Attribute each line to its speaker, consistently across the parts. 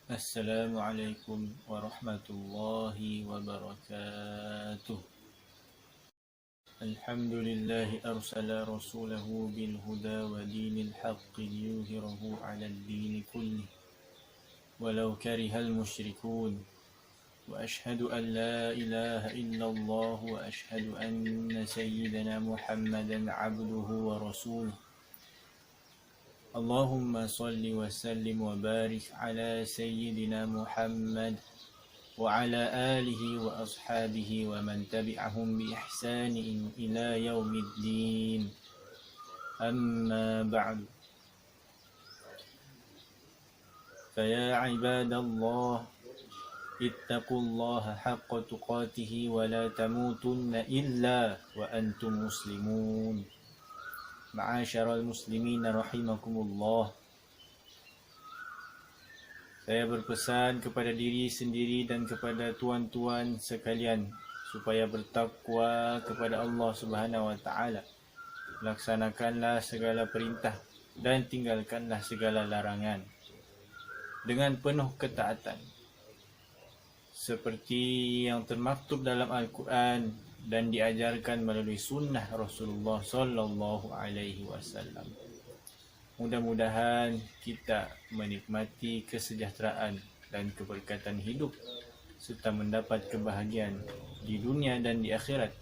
Speaker 1: Assalamualaikum warahmatullahi wabarakatuh. Alhamdulillah arsala rasulahu bil huda wa dinil haqqi liyuzhirahu 'alad dini kullih walau karihal musyrikun. Wa ashhadu an la ilaha illallah wa ashhadu anna sayyidana Muhammadan 'abduhu wa rasuluh. Allahumma salli wa sallim wa barik ala sayyidina Muhammad وعلى آله وأصحابه ومن تبعهم بإحسان إلى يوم الدين أما بعد فيا عباد الله اتقوا الله حق تقاته ولا تموتن إلا وأنتم مسلمون معاشر المسلمين رحمكم الله. Saya berpesan kepada diri sendiri dan kepada tuan-tuan sekalian supaya bertakwa kepada Allah Subhanahu wa taala. Laksanakanlah segala perintah dan tinggalkanlah segala larangan dengan penuh ketaatan. Seperti yang termaktub dalam Al-Quran dan diajarkan melalui sunnah Rasulullah sallallahu alaihi wasallam. Mudah-mudahan kita menikmati kesejahteraan dan keberkatan hidup serta mendapat kebahagiaan di dunia dan di akhirat.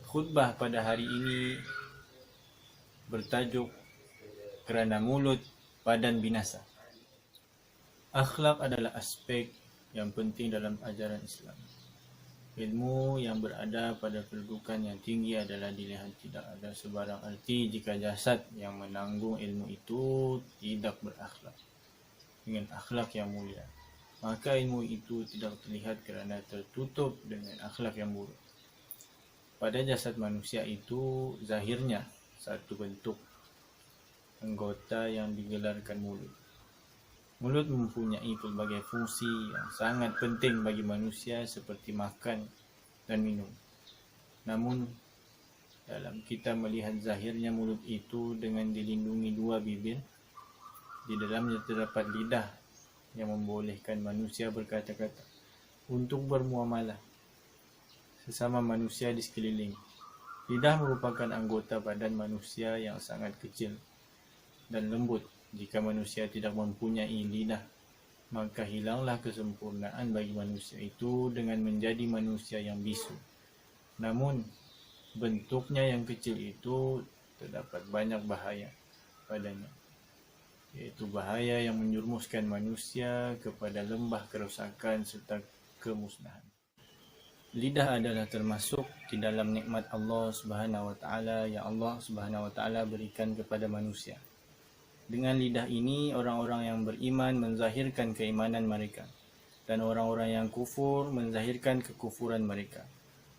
Speaker 1: Khutbah pada hari ini bertajuk kerana mulut badan binasa. Akhlak adalah aspek yang penting dalam ajaran Islam. Ilmu yang berada pada kedudukan yang tinggi adalah dilihat tidak ada sebarang arti jika jasad yang menanggung ilmu itu tidak berakhlak dengan akhlak yang mulia. Maka ilmu itu tidak terlihat kerana tertutup dengan akhlak yang buruk. Pada jasad manusia itu zahirnya satu bentuk anggota yang digelarkan mulut. Mulut mempunyai pelbagai fungsi yang sangat penting bagi manusia seperti makan dan minum. Namun, dalam kita melihat zahirnya mulut itu dengan dilindungi dua bibir, di dalamnya terdapat lidah yang membolehkan manusia berkata-kata untuk bermuamalah sesama manusia di sekeliling. Lidah merupakan anggota badan manusia yang sangat kecil dan lembut. Jika manusia tidak mempunyai lidah, maka hilanglah kesempurnaan bagi manusia itu dengan menjadi manusia yang bisu. Namun, bentuknya yang kecil itu terdapat banyak bahaya padanya, yaitu bahaya yang menjerumuskan manusia kepada lembah kerosakan serta kemusnahan. Lidah adalah termasuk di dalam nikmat Allah Subhanahu wa taala yang Allah Subhanahu wa taala berikan kepada manusia. Dengan lidah ini, orang-orang yang beriman menzahirkan keimanan mereka dan orang-orang yang kufur menzahirkan kekufuran mereka.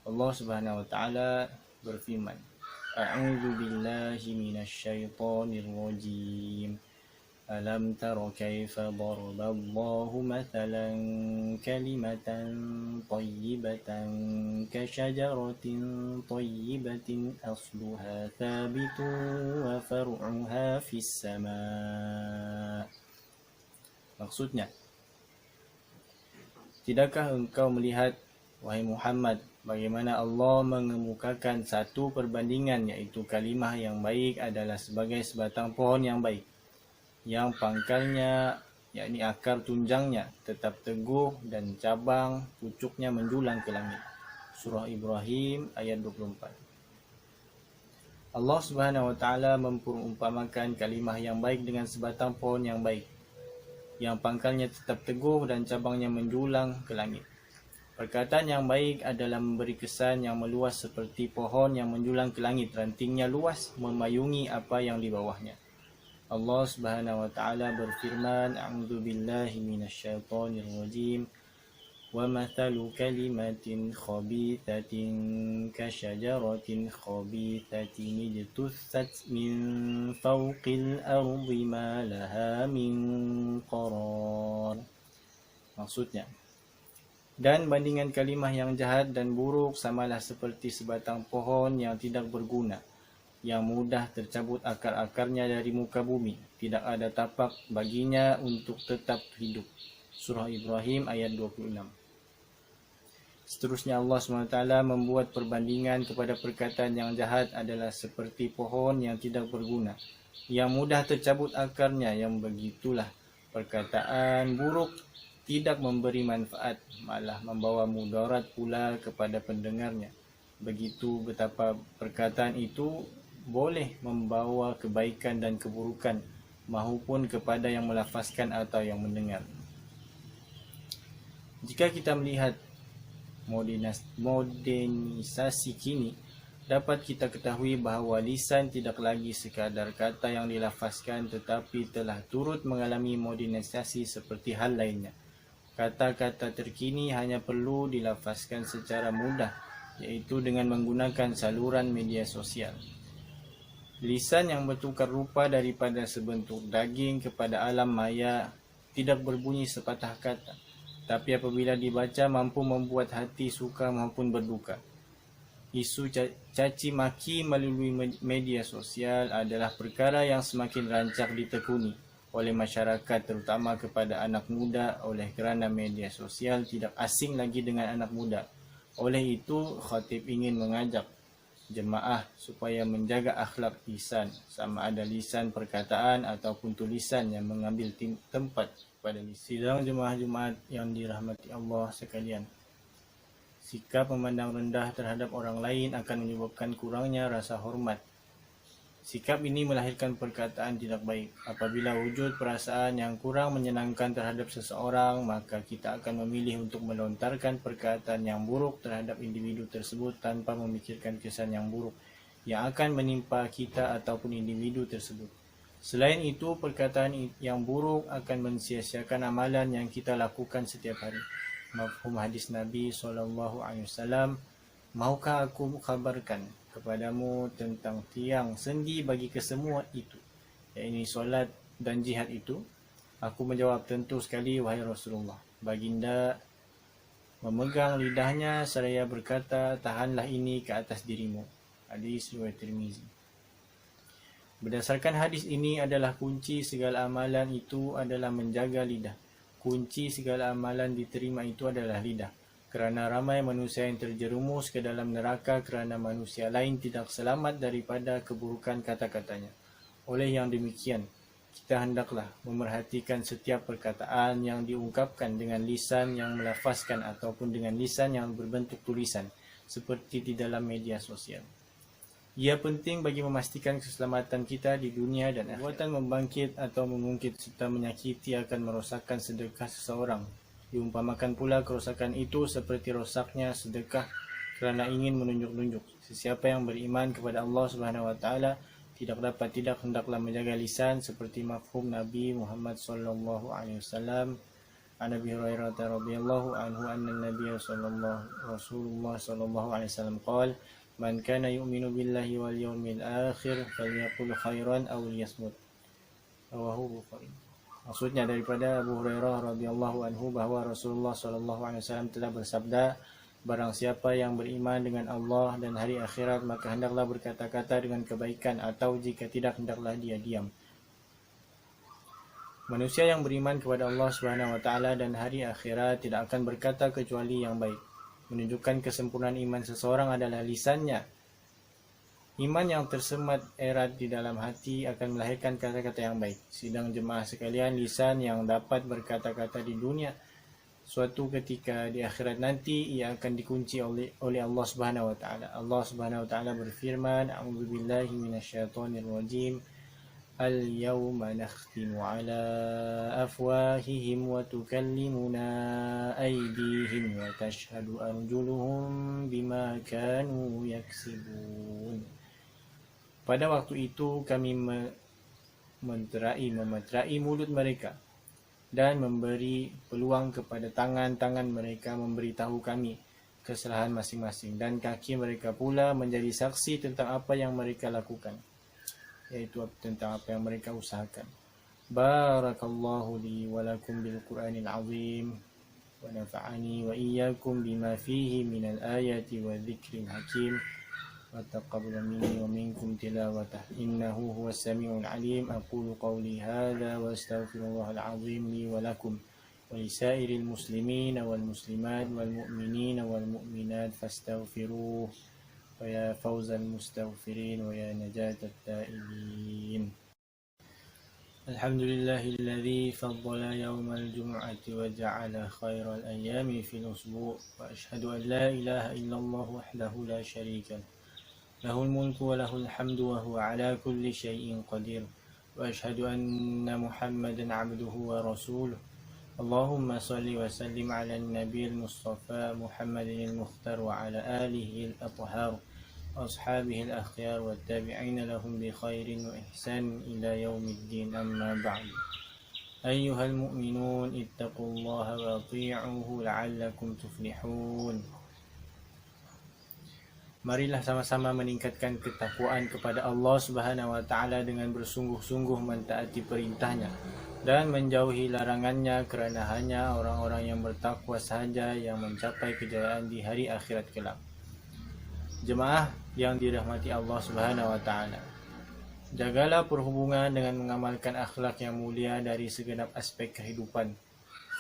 Speaker 1: Allah Subhanahu wa taala berfirman, A'udzu billahi minasyaitonir rajim. Alam tara kaifa daraballahu mathalan kalimatan thayyibatan kasyajaratin thayyibatin asluha thabitun wa far'uha fis sama'. Maksudnya, tidakkah engkau melihat, wahai Muhammad, bagaimana Allah mengemukakan satu perbandingan, iaitu kalimah yang baik adalah sebagai sebatang pohon yang baik, yang pangkalnya, yakni akar tunjangnya, tetap teguh dan cabang pucuknya menjulang ke langit. Surah Ibrahim ayat 24. Allah Subhanahu wa taala memperumpamakan kalimah yang baik dengan sebatang pohon yang baik, yang pangkalnya tetap teguh dan cabangnya menjulang ke langit. Perkataan yang baik adalah memberi kesan yang meluas seperti pohon yang menjulang ke langit, rantingnya luas memayungi apa yang di bawahnya. Allah Subhanahu wa taala berfirman, A'udzu billahi minasyaitonir rajim. Wa mathalu kalimatin khabithatin kasyajaratin khabithatin ijtussat min fawqil ardi ma laha min qarar. Maksudnya, dan bandingan kalimah yang jahat dan buruk samalah seperti sebatang pohon yang tidak berguna, yang mudah tercabut akar-akarnya dari muka bumi. Tidak ada tapak baginya untuk tetap hidup. Surah Ibrahim ayat 26. Seterusnya Allah SWT membuat perbandingan kepada perkataan yang jahat adalah seperti pohon yang tidak berguna, yang mudah tercabut akarnya, yang begitulah perkataan buruk tidak memberi manfaat, malah membawa mudarat pula kepada pendengarnya. Begitu betapa perkataan itu boleh membawa kebaikan dan keburukan, maupun kepada yang melafazkan atau yang mendengar. Jika kita melihat modernisasi kini, dapat kita ketahui bahawa lisan tidak lagi sekadar kata yang dilafazkan, tetapi telah turut mengalami modernisasi seperti hal lainnya. Kata-kata terkini hanya perlu dilafazkan secara mudah, iaitu dengan menggunakan saluran media sosial. Lisan yang bertukar rupa daripada sebentuk daging kepada alam maya tidak berbunyi sepatah kata, tapi apabila dibaca mampu membuat hati suka maupun berduka. Isu caci maki melalui media sosial adalah perkara yang semakin rancak ditekuni oleh masyarakat, terutama kepada anak muda, oleh kerana media sosial tidak asing lagi dengan anak muda. Oleh itu, khatib ingin mengajak jemaah supaya menjaga akhlak lisan, sama ada lisan perkataan ataupun tulisan yang mengambil tempat pada lisan. Sidang jemaah Jumaat yang dirahmati Allah sekalian, sikap memandang rendah terhadap orang lain akan menyebabkan kurangnya rasa hormat. Sikap ini melahirkan perkataan tidak baik. Apabila wujud perasaan yang kurang menyenangkan terhadap seseorang, maka kita akan memilih untuk melontarkan perkataan yang buruk terhadap individu tersebut tanpa memikirkan kesan yang buruk yang akan menimpa kita ataupun individu tersebut. Selain itu, perkataan yang buruk akan mensia-siakan amalan yang kita lakukan setiap hari. Mafhum hadis Nabi SAW, maukah aku kabarkan kepadamu tentang tiang sendi bagi kesemua itu, yakni solat dan jihad itu? Aku menjawab, tentu sekali wahai Rasulullah. Baginda memegang lidahnya seraya berkata, tahanlah ini ke atas dirimu. Hadis riwayat Tirmizi. Berdasarkan hadis ini adalah kunci segala amalan itu adalah menjaga lidah. Kunci segala amalan diterima itu adalah lidah. Kerana ramai manusia yang terjerumus ke dalam neraka kerana manusia lain tidak selamat daripada keburukan kata-katanya. Oleh yang demikian, kita hendaklah memerhatikan setiap perkataan yang diungkapkan dengan lisan yang melafazkan ataupun dengan lisan yang berbentuk tulisan, seperti di dalam media sosial. Ia penting bagi memastikan keselamatan kita di dunia dan akhirat. Perbuatan membangkit atau mengungkit serta menyakiti akan merosakkan sedekah seseorang. Diumpamakan pula kerosakan itu seperti rosaknya sedekah kerana ingin menunjuk-nunjuk. Sesiapa yang beriman kepada Allah SWT tidak hendaklah menjaga lisan seperti mafhum Nabi Muhammad SAW. An Abi Hurairah radhiyallahu anhu anna Nabiy Rasulullah sallallahu alaihi wasallam qala, man kana yu'minu billahi wal yawmil akhir falyaqul khairan aw liyasmut. Rawahu Bukhari. Maksudnya daripada Abu Hurairah radhiyallahu anhu bahawa Rasulullah sallallahu alaihi wasallam telah bersabda, barang siapa yang beriman dengan Allah dan hari akhirat maka hendaklah berkata-kata dengan kebaikan, atau jika tidak hendaklah dia diam. Manusia yang beriman kepada Allah Subhanahu wa taala dan hari akhirat tidak akan berkata kecuali yang baik. Menunjukkan kesempurnaan iman seseorang adalah lisannya. Iman yang tersemat erat di dalam hati akan melahirkan kata-kata yang baik. Sidang jemaah sekalian, lisan yang dapat berkata-kata di dunia, suatu ketika di akhirat nanti ia akan dikunci oleh Allah Subhanahu wa taala. Allah Subhanahu wa taala berfirman, a'udzubillahi minasyaitonirrajim. Al-yawma nakhtimu ala afwahihim wa tukallimuna aydihim wa tashhadu arjuluhum bima kanu yaksibun. Pada waktu itu kami memeterai mulut mereka dan memberi peluang kepada tangan-tangan mereka memberitahu kami kesalahan masing-masing, dan kaki mereka pula menjadi saksi tentang apa yang mereka lakukan, yaitu tentang apa yang mereka usahakan. Barakallahu li wa lakum bil Qur'anil azim wa nafa'ani wa iyyakum bima fihi minal ayati wa dzikril hakim. وتقبل مني ومنكم تلاوته إنه هو السميع العليم. أقول قولي هذا وأستغفر الله العظيم لي ولكم ولسائر المسلمين والمسلمات والمؤمنين والمؤمنات فاستغفروه ويا فوز المستغفرين ويا نجاة التائبين. الحمد لله الذي فضل يوم الجمعة وجعل خير الأيام في الأسبوع، وأشهد أن لا إله إلا الله وحده لا شريك له، له الملك وله الحمد وهو على كل شيء قدير، وأشهد أن محمدا عبده ورسوله. اللهم صل وسلم على النبي المصطفى محمد المختار وعلى آله الأطهار وأصحابه الأخيار والتابعين لهم بخير وإحسان إلى يوم الدين. أما بعد، أيها المؤمنون اتقوا الله وأطيعوه لعلكم تفلحون. Marilah sama-sama meningkatkan ketakwaan kepada Allah Subhanahu wa taala dengan bersungguh-sungguh mentaati perintahnya dan menjauhi larangannya, kerana hanya orang-orang yang bertakwa sahaja yang mencapai kejayaan di hari akhirat kelak. Jemaah yang dirahmati Allah Subhanahu wa taala, jagalah perhubungan dengan mengamalkan akhlak yang mulia dari segenap aspek kehidupan.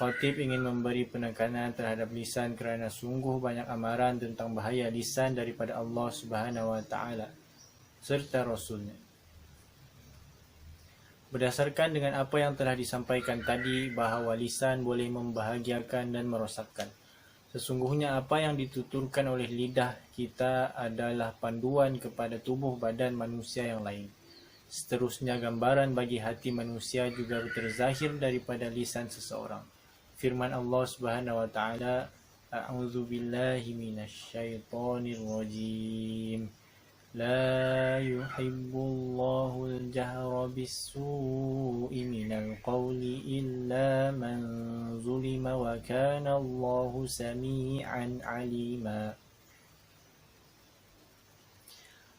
Speaker 1: Khatib ingin memberi penekanan terhadap lisan kerana sungguh banyak amaran tentang bahaya lisan daripada Allah Subhanahu wa taala serta Rasulnya. Berdasarkan dengan apa yang telah disampaikan tadi, bahawa lisan boleh membahagiakan dan merosakkan. Sesungguhnya apa yang dituturkan oleh lidah kita adalah panduan kepada tubuh badan manusia yang lain. Seterusnya, gambaran bagi hati manusia juga terzahir daripada lisan seseorang. Firman Allah Subhanahu wa taala, A'udzu billahi minasyaitonir rajim. La yuhibbullahu al-jahra bis-su'i minal qawli illa man zulima wa kana Allahu sami'an 'alima.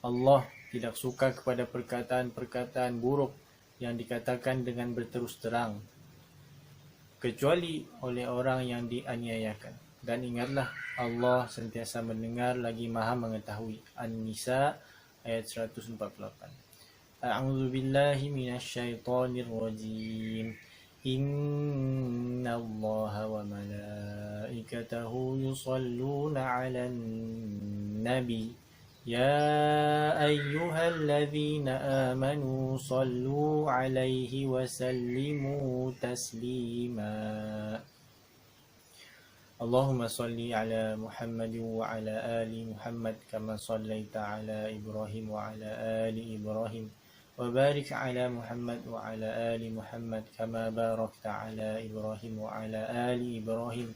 Speaker 1: Allah tidak suka kepada perkataan-perkataan buruk yang dikatakan dengan berterus terang, kecuali oleh orang yang dianiayakan. Dan ingatlah, Allah sentiasa mendengar lagi maha mengetahui. An-Nisa ayat 148. A'udzu billahi minasyaitonir rajim. Innallaha wa malaikatahu yusalluna 'alan nabi. Ya ayyuhalladzina amanu sallu 'alaihi wa sallimu taslima. Allahumma salli ala Muhammad wa ala ali Muhammad kama sallaita ala Ibrahim wa ala ali Ibrahim wa barik ala Muhammad wa ala ali Muhammad kama barakta ala Ibrahim wa ala ali Ibrahim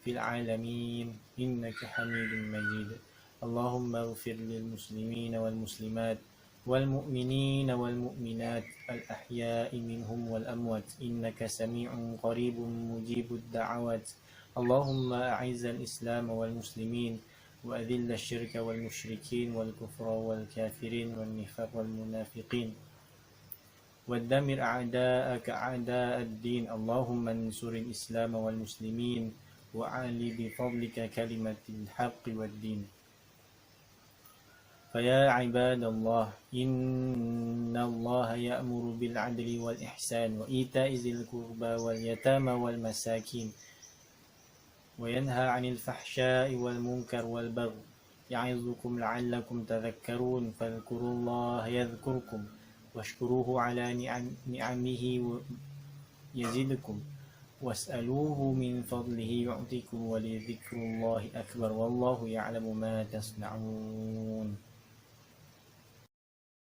Speaker 1: fil alamin innaka Hamidum Majid. Allahumma ighfir lil muslimin wal muslimat wal mu'minin wal mu'minat al ahya'i minhum wal amwat innaka sami'un qaribun mujibud da'awat. اللهم أعز الإسلام والمسلمين وأذل الشرك والمشركين والكفر والكافرين والنفاق والمنافقين ودمر أعداءك أعداء الدين. اللهم انصر الإسلام والمسلمين وأعلِ بفضلك كلمة الحق والدين. فيا عباد الله، إن الله يأمر بالعدل والإحسان وإيتاء ذي القربى واليتامى والمساكين وينهى عن الفحشاء والمنكر والبغي يعظكم لعلكم تذكرون. فاذكروا الله يذكركم واشكروه على نعمه يزدكم واسألوه من فضله يعطيكم ولذكر الله أكبر والله يعلم ما تصنعون.